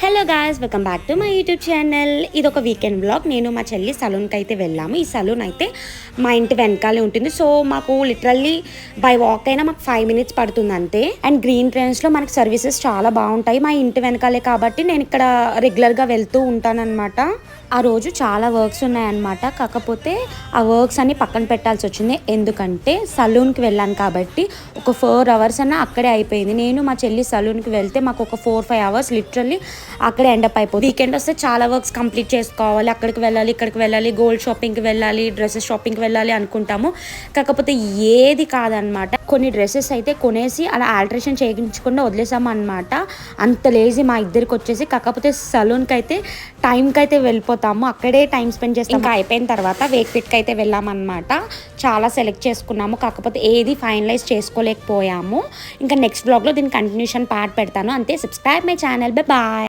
Hello guys, welcome back to my YouTube channel. ఇది ఒక weekend blog. నేను మా చెల్లి సలూన్కి అయితే వెళ్ళాము. ఈ సలూన్ అయితే మా ఇంటి వెనకాలే ఉంటుంది. సో మాకు లిటరల్లీ బై వాక్ అయినా మాకు 5 minutes పడుతుంది అంతే. అండ్ గ్రీన్ ట్రెండ్స్లో మనకి సర్వీసెస్ చాలా బాగుంటాయి. మా ఇంటి వెనకాలే కాబట్టి నేను ఇక్కడ రెగ్యులర్గా వెళ్తూ ఉంటానన్నమాట. ఆ రోజు చాలా వర్క్స్ ఉన్నాయన్నమాట. కాకపోతే ఆ వర్క్స్ అన్ని పక్కన పెట్టాల్సి వచ్చింది. ఎందుకంటే సలూన్కి వెళ్ళాను కాబట్టి ఒక 4 hours అన్న అక్కడే అయిపోయింది. నేను మా చెల్లి సలూన్కి వెళ్తే మాకు ఒక 4-5 hours లిటరల్లీ అక్కడే ఎండప్ అయిపోతుంది. వీకెండ్ వస్తే చాలా వర్క్స్ కంప్లీట్ చేసుకోవాలి, అక్కడికి వెళ్ళాలి, ఇక్కడికి వెళ్ళాలి, గోల్డ్ షాపింగ్కి వెళ్ళాలి, డ్రెస్సెస్ షాపింగ్కి వెళ్ళాలి అనుకుంటాము. కాకపోతే ఏది కాదనమాట. కొన్ని డ్రెస్సెస్ అయితే కొనేసి అలా ఆల్టరేషన్ చేయించకుండా వదిలేసాము అనమాట. అంత లేజీ మా ఇద్దరికి వచ్చేసి. కాకపోతే సలూన్కి అయితే టైంకి అయితే వెళ్ళిపోతాము, అక్కడే టైం స్పెండ్ చేస్తాము. ఇంకా అయిపోయిన తర్వాత వేక్ ఫిట్కి అయితే వెళ్ళామన్నమాట. చాలా సెలెక్ట్ చేసుకున్నాము, కాకపోతే ఏది ఫైనలైజ్ చేసుకోలేకపోయాము. ఇంకా నెక్స్ట్ బ్లాగ్లో దీని కంటిన్యూషన్ పార్ట్ పెడతాను. అంతే. Subscribe my channel. బాయ్.